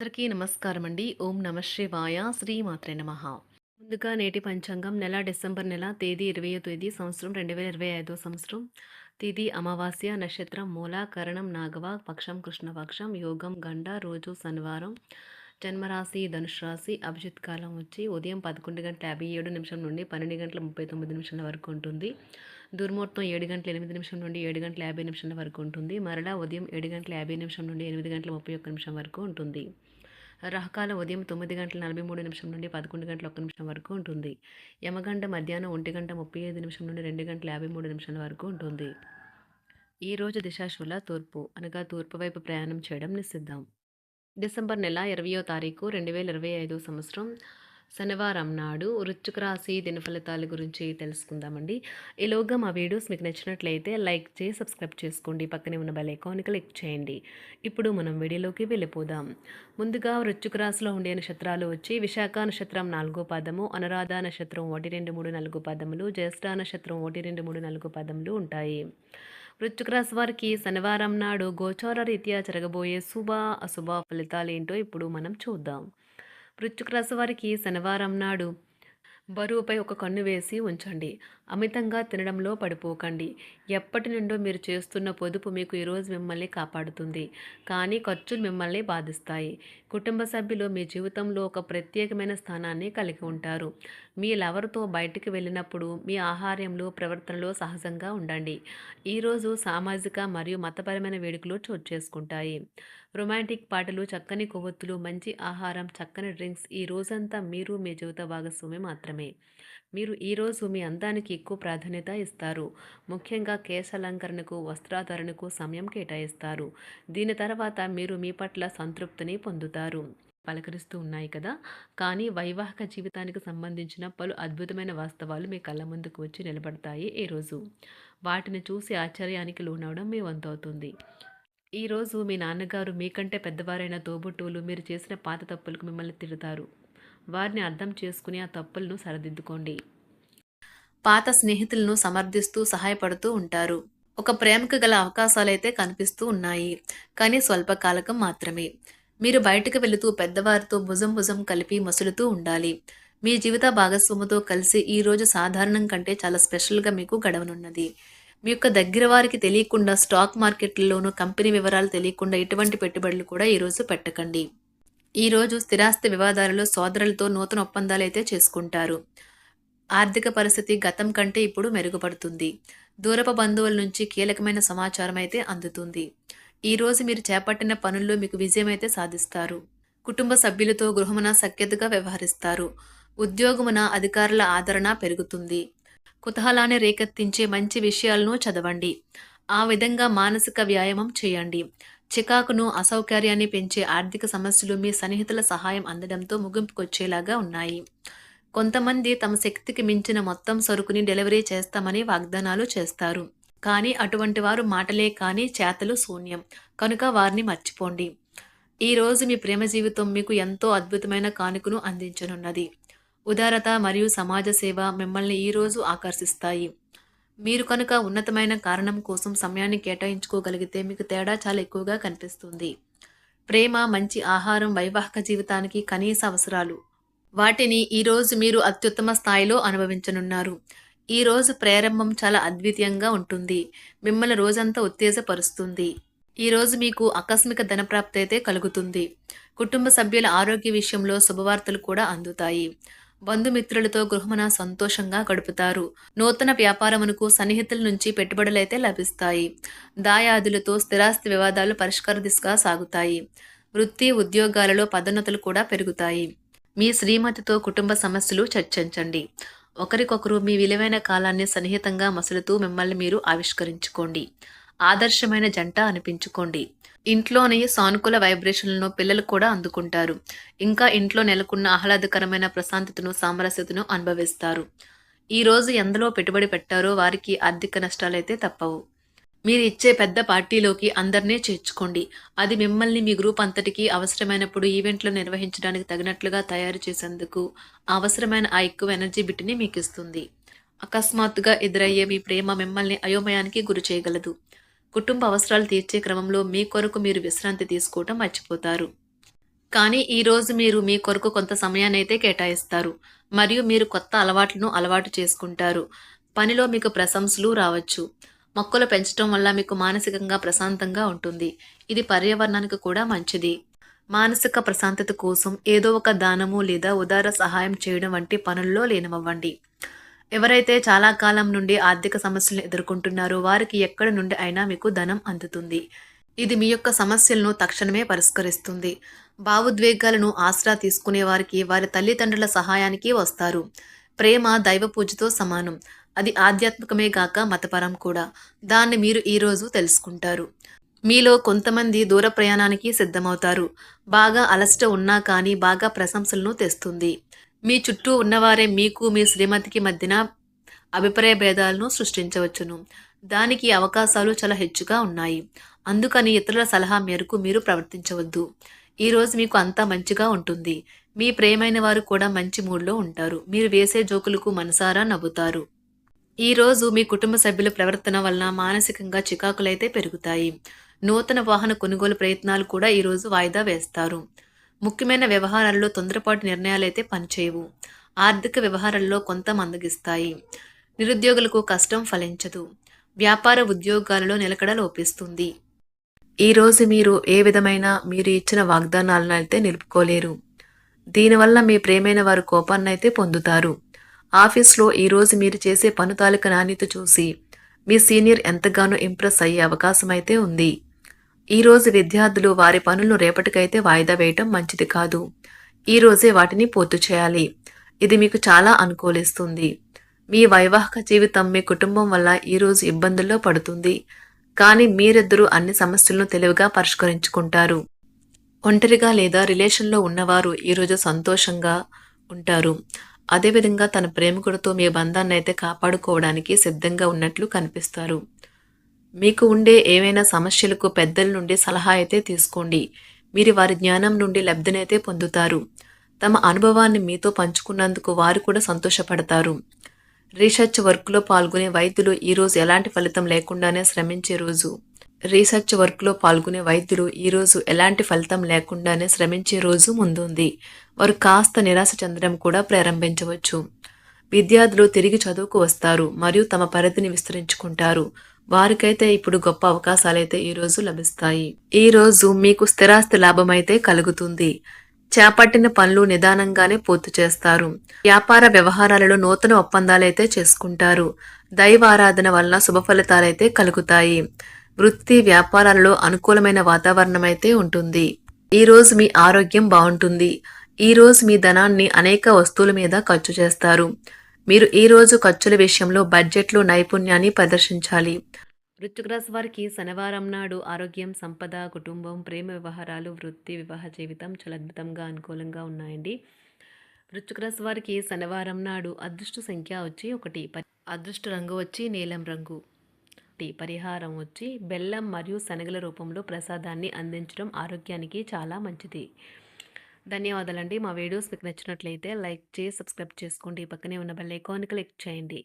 అందరికీ నమస్కారం అండి. ఓం నమ శివాయ. శ్రీమాత్రే నమః. ముందుగా నేటి పంచాంగం డిసెంబర్ నెల తేదీ 20వ తేదీ సంవత్సరం 2025 సంవత్సరం. తిథి అమావాస్య, నక్షత్రం మూల, కరణం నాగవ, పక్షం కృష్ణపక్షం, యోగం గండ, రోజు శనివారం. జన్మరాశి ధనుసు రాశి. అభిజిత్ కాలం వచ్చి ఉదయం 11:57 నుండి 12:39 వరకు ఉంటుంది. దుర్ముహూర్తం 7:08 నుండి 7:50 వరకు ఉంటుంది. మరలా ఉదయం 7:50 నుండి 8:31 వరకు ఉంటుంది. రాహుకాలం ఉదయం 9:43 నుండి 11:01 వరకు ఉంటుంది. యమగంట మధ్యాహ్నం 1:35 నుండి 2:53 వరకు ఉంటుంది. ఈరోజు దిశాశూల తూర్పు అనగా తూర్పు వైపు ప్రయాణం చేయడం నిషిద్ధం. డిసెంబర్ నెల 20వ తారీఖు 2025 సంవత్సరం శనివారం నాడు వృశ్చిక రాశి దినఫలితాల గురించి తెలుసుకుందామండి. ఈలోగా మా వీడియోస్ మీకు నచ్చినట్లయితే లైక్ చేసి సబ్స్క్రైబ్ చేసుకోండి. పక్కనే ఉన్న బెల్ ఐకాన్ క్లిక్ చేయండి. ఇప్పుడు మనం వీడియోలోకి వెళ్ళిపోదాం. ముందుగా వృశ్చిక రాశిలో ఉండే నక్షత్రాలు వచ్చి విశాఖ నక్షత్రం 4వ పాదము, అనురాధ నక్షత్రం 1, 2, 3, 4 పాదములు, జ్యేష్ఠ నక్షత్రం 1, 2, 3, 4 పాదములు ఉంటాయి. వృశ్చిక రాశి వారికి శనివారం నాడు గోచార రీత్యా జరగబోయే శుభ అశుభ ఫలితాలు ఏంటో ఇప్పుడు మనం చూద్దాం. వృశ్చిక రాశి వారికి శనివారం నాడు బరువుపై ఒక కన్ను వేసి ఉంచండి. అమితంగా తినడంలో పడిపోకండి. ఎప్పటి నుండో మీరు చేస్తున్న పొదుపు మీకు ఈరోజు మిమ్మల్ని కాపాడుతుంది, కానీ ఖర్చులు మిమ్మల్ని బాధిస్తాయి. కుటుంబ సభ్యులు మీ జీవితంలో ఒక ప్రత్యేకమైన స్థానాన్ని కలిగి ఉంటారు. మీ లవర్తో బయటికి వెళ్ళినప్పుడు మీ ఆహార్యంలో ప్రవర్తనలో సహజంగా ఉండండి. ఈరోజు సామాజిక మరియు మతపరమైన వేడుకలు చోటు చేసుకుంటాయి. రొమాంటిక్ పాటలు, చక్కని కొవ్వొత్తులు, మంచి ఆహారం, చక్కని డ్రింక్స్ ఈ రోజంతా మీరు మీ జీవిత భాగస్వామి మాత్రమే. మీరు ఈరోజు మీ అందానికి ఎక్కువ ప్రాధాన్యత ఇస్తారు. ముఖ్యంగా కేశాలంకరణకు, వస్త్రాధరణకు సమయం కేటాయిస్తారు. దీని తర్వాత మీరు మీ పట్ల సంతృప్తిని పొందుతారు. పలకరిస్తూ ఉన్నాయి కదా, కానీ వైవాహిక జీవితానికి సంబంధించిన పలు అద్భుతమైన వాస్తవాలు మీ కళ్ళ ముందుకు వచ్చి నిలబడతాయి ఈరోజు. వాటిని చూసి ఆశ్చర్యానికి లోనవడం మీ వంతవుతుంది. ఈరోజు మీ నాన్నగారు మీకంటే పెద్దవారైన తోబుట్టువులు మీరు చేసిన పాత తప్పులకు మిమ్మల్ని తిడతారు. వారిని అర్థం చేసుకుని ఆ తప్పులను సరిదిద్దుకోండి. పాత స్నేహితులను సమర్థిస్తూ సహాయపడుతూ ఉంటారు. ఒక ప్రేమకు గల అవకాశాలైతే కనిపిస్తూ ఉన్నాయి, కానీ స్వల్పకాలకం మాత్రమే. మీరు బయటకు వెళుతూ పెద్దవారితో భుజం భుజం కలిపి మసులుతూ ఉండాలి. మీ జీవిత భాగస్వామితో కలిసి ఈరోజు సాధారణం కంటే చాలా స్పెషల్గా మీకు గడవనున్నది. మీ యొక్క దగ్గర వారికి తెలియకుండా స్టాక్ మార్కెట్లలోనూ కంపెనీ వివరాలు తెలియకుండా ఎటువంటి పెట్టుబడులు కూడా ఈరోజు పెట్టకండి. ఈరోజు స్థిరాస్తి వివాదాలలో సోదరులతో నూతన ఒప్పందాలు అయితే చేసుకుంటారు. ఆర్థిక పరిస్థితి గతం కంటే ఇప్పుడు మెరుగుపడుతుంది. దూరపు బంధువుల నుంచి కీలకమైన సమాచారం అయితే అందుతుంది. ఈరోజు మీరు చేపట్టిన పనుల్లో మీకు విజయం అయితే సాధిస్తారు. కుటుంబ సభ్యులతో గృహమున సఖ్యతగా వ్యవహరిస్తారు. ఉద్యోగమున అధికారుల ఆదరణ పెరుగుతుంది. కుతూహలాన్ని రేకెత్తించే మంచి విషయాలను చదవండి. ఆ విధంగా మానసిక వ్యాయామం చేయండి. చికాకును, అసౌకర్యాన్ని పెంచే ఆర్థిక సమస్యలు మీ సన్నిహితుల సహాయం అందడంతో ముగింపుకొచ్చేలాగా ఉన్నాయి. కొంతమంది తమ శక్తికి మించిన మొత్తం సరుకుని డెలివరీ చేస్తామని వాగ్దానాలు చేస్తారు, కానీ అటువంటి వారు మాటలే కానీ చేతలు శూన్యం. కనుక వారిని మర్చిపోండి. ఈరోజు మీ ప్రేమ జీవితం మీకు ఎంతో అద్భుతమైన కానుకను అందించనున్నది. ఉదారత మరియు సమాజ సేవ మిమ్మల్ని ఈరోజు ఆకర్షిస్తాయి. మీరు కనుక ఉన్నతమైన కారణం కోసం సమయాన్ని కేటాయించుకోగలిగితే మీకు తేడా చాలా ఎక్కువగా కనిపిస్తుంది. ప్రేమ, మంచి ఆహారం వైవాహిక జీవితానికి కనీస అవసరాలు. వాటిని ఈరోజు మీరు అత్యుత్తమ స్థాయిలో అనుభవించనున్నారు. ఈరోజు ప్రారంభం చాలా అద్వితీయంగా ఉంటుంది. మిమ్మల్ని రోజంతా ఉత్తేజపరుస్తుంది. ఈరోజు మీకు ఆకస్మిక ధనప్రాప్తి అయితే కలుగుతుంది. కుటుంబ సభ్యుల ఆరోగ్య విషయంలో శుభవార్తలు కూడా అందుతాయి. బంధుమిత్రులతో గృహమున సంతోషంగా గడుపుతారు. నూతన వ్యాపారమునకు సన్నిహితుల నుంచి పెట్టుబడులైతే లభిస్తాయి. దాయాదులతో స్థిరాస్తి వివాదాలు పరిష్కార దిశగా సాగుతాయి. వృత్తి, ఉద్యోగాలలో పదోన్నతులు కూడా పెరుగుతాయి. మీ శ్రీమతితో కుటుంబ సమస్యలు చర్చించండి. ఒకరికొకరు మీ విలువైన కాలాన్ని సన్నిహితంగా మసులుతూ మిమ్మల్ని మీరు ఆవిష్కరించుకోండి. ఆదర్శమైన జంట అనిపించుకోండి. ఇంట్లోని సానుకూల వైబ్రేషన్లను పిల్లలు కూడా అందుకుంటారు. ఇంకా ఇంట్లో నెలకొన్న ఆహ్లాదకరమైన ప్రశాంతతను, సామరస్యతను అనుభవిస్తారు. ఈరోజు ఎందులో పెట్టుబడి పెట్టారో వారికి ఆర్థిక నష్టాలైతే తప్పవు. మీరు ఇచ్చే పెద్ద పార్టీలోకి అందరినీ చేర్చుకోండి. అది మిమ్మల్ని మీ గ్రూప్ అంతటికీ అవసరమైనప్పుడు ఈవెంట్లు నిర్వహించడానికి తగినట్లుగా తయారు చేసేందుకు అవసరమైన ఆ ఎక్కువ ఎనర్జీ బిట్ని మీకు ఇస్తుంది. అకస్మాత్తుగా ఎదురయ్యే మీ ప్రేమ మిమ్మల్ని అయోమయానికి గురి చేయగలదు. కుటుంబ అవసరాలు తీర్చే క్రమంలో మీ కొరకు మీరు విశ్రాంతి తీసుకోవటం మర్చిపోతారు. కానీ ఈరోజు మీరు మీ కొరకు కొంత సమయాన్నైతే కేటాయిస్తారు. మరియు మీరు కొత్త అలవాట్లను అలవాటు చేసుకుంటారు. పనిలో మీకు ప్రశంసలు రావచ్చు. మొక్కలు పెంచటం వల్ల మీకు మానసికంగా ప్రశాంతంగా ఉంటుంది. ఇది పర్యావరణానికి కూడా మంచిది. మానసిక ప్రశాంతత కోసం ఏదో ఒక దానము లేదా ఉదార సహాయం చేయడం వంటి పనుల్లో లీనమవ్వండి. ఎవరైతే చాలా కాలం నుండి ఆర్థిక సమస్యలను ఎదుర్కొంటున్నారో వారికి ఎక్కడి నుండి అయినా మీకు ధనం అందుతుంది. ఇది మీ యొక్క సమస్యలను తక్షణమే పరిష్కరిస్తుంది. భావోద్వేగాలను ఆసరా తీసుకునే వారికి వారి తల్లిదండ్రుల సహాయానికి వస్తారు. ప్రేమ దైవ పూజతో సమానం. అది ఆధ్యాత్మికమే గాక మతపరం కూడా. దాన్ని మీరు ఈరోజు తెలుసుకుంటారు. మీలో కొంతమంది దూర ప్రయాణానికి సిద్ధమవుతారు. బాగా అలసట ఉన్నా కానీ బాగా ప్రశంసలను తెస్తుంది. మీ చుట్టూ ఉన్నవారే మీకు మీ శ్రీమతికి మధ్యన అభిప్రాయ భేదాలను సృష్టించవచ్చును. దానికి అవకాశాలు చాలా హెచ్చుగా ఉన్నాయి. అందుకని ఇతరుల సలహా మేరకు మీరు ప్రవర్తించవద్దు. ఈరోజు మీకు అంతా మంచిగా ఉంటుంది. మీ ప్రియమైన వారు కూడా మంచి మూడ్లో ఉంటారు. మీరు వేసే జోకులకు మనసారా నవ్వుతారు. ఈరోజు మీ కుటుంబ సభ్యుల ప్రవర్తన వలన మానసికంగా చికాకులైతే పెరుగుతాయి. నూతన వాహన కొనుగోలు ప్రయత్నాలు కూడా ఈరోజు వాయిదా వేస్తారు. ముఖ్యమైన వ్యవహారాల్లో తొందరపాటు నిర్ణయాలైతే పనిచేయవు. ఆర్థిక వ్యవహారాల్లో కొంత మందగిస్తాయి. నిరుద్యోగులకు కష్టం ఫలించదు. వ్యాపార ఉద్యోగాలలో నిలకడ లోపిస్తుంది. ఈరోజు మీరు ఏ విధమైన మీరు ఇచ్చిన వాగ్దానాలను అయితే నిలుపుకోలేరు. దీనివల్ల మీ ప్రేమైన వారు కోపాన్నైతే పొందుతారు. ఆఫీస్లో ఈరోజు మీరు చేసే పను తాలూక నాణ్యత చూసి మీ సీనియర్ ఎంతగానో ఇంప్రెస్ అయ్యే అవకాశం అయితే ఉంది. ఈరోజు విద్యార్థులు వారి పనులను రేపటికైతే వాయిదా వేయటం మంచిది కాదు. ఈరోజే వాటిని పూర్తి చేయాలి. ఇది మీకు చాలా అనుకూలిస్తుంది. మీ వైవాహిక జీవితం మీ కుటుంబం వల్ల ఈరోజు ఇబ్బందుల్లో పడుతుంది. కానీ మీరిద్దరూ అన్ని సమస్యలను తెలివిగా పరిష్కరించుకుంటారు. ఒంటరిగా లేదా రిలేషన్లో ఉన్నవారు ఈరోజు సంతోషంగా ఉంటారు. అదేవిధంగా తన ప్రేమికుడితో మీ బంధాన్ని అయితే కాపాడుకోవడానికి సిద్ధంగా ఉన్నట్లు కనిపిస్తారు. మీకు ఉండే ఏవైనా సమస్యలకు పెద్దల నుండి సలహా అయితే తీసుకోండి. మీరు వారి జ్ఞానం నుండి లబ్ధినైతే పొందుతారు. తమ అనుభవాన్ని మీతో పంచుకున్నందుకు వారు కూడా సంతోషపడతారు. రీసెర్చ్ వర్క్లో పాల్గొనే వైద్యులు ఈరోజు ఎలాంటి ఫలితం లేకుండానే శ్రమించే రోజు. రీసెర్చ్ వర్క్లో పాల్గొనే వైద్యులు ఈరోజు ఎలాంటి ఫలితం లేకుండానే శ్రమించే రోజు ముందుంది. వారు కాస్త నిరాశ చెందడం కూడా ప్రారంభించవచ్చు. విద్యార్థులు తిరిగి చదువుకు వస్తారు మరియు తమ పరిధిని విస్తరించుకుంటారు. వారికైతే ఇప్పుడు గొప్ప అవకాశాలైతే ఈరోజు లభిస్తాయి. ఈరోజు మీకు స్థిరాస్తి లాభమైతే కలుగుతుంది. చేపట్టిన పనులు నిదానంగానే పూర్తి చేస్తారు. వ్యాపార వ్యవహారాలలో నూతన ఒప్పందాలైతే చేసుకుంటారు. దైవ ఆరాధన వలన శుభ ఫలితాలైతే కలుగుతాయి. వృత్తి వ్యాపారాలలో అనుకూలమైన వాతావరణం అయితే ఉంటుంది. ఈరోజు మీ ఆరోగ్యం బాగుంటుంది. ఈరోజు మీ ధనాన్ని అనేక వస్తువుల మీద ఖర్చు చేస్తారు. మీరు ఈరోజు ఖర్చుల విషయంలో బడ్జెట్లో నైపుణ్యాన్ని ప్రదర్శించాలి. వృశ్చిక రాశి వారికి శనివారం నాడు ఆరోగ్యం, సంపద, కుటుంబం, ప్రేమ వ్యవహారాలు, వృత్తి, వివాహ జీవితం చాలా అద్భుతంగా అనుకూలంగా ఉన్నాయండి. వృశ్చిక రాశి వారికి శనివారం నాడు అదృష్ట సంఖ్య వచ్చి 1, అదృష్ట రంగు వచ్చి నీలం రంగు, పరిహారం వచ్చి బెల్లం మరియు శనగల రూపంలో ప్రసాదాన్ని అందించడం ఆరోగ్యానికి చాలా మంచిది. ధన్యవాదాలండి. మా వీడియోస్ మీకు నచ్చినట్లయితే లైక్ చేసి సబ్స్క్రైబ్ చేసుకోండి. పక్కనే ఉన్న బెల్ ఐకాన్ క్లిక్ చేయండి.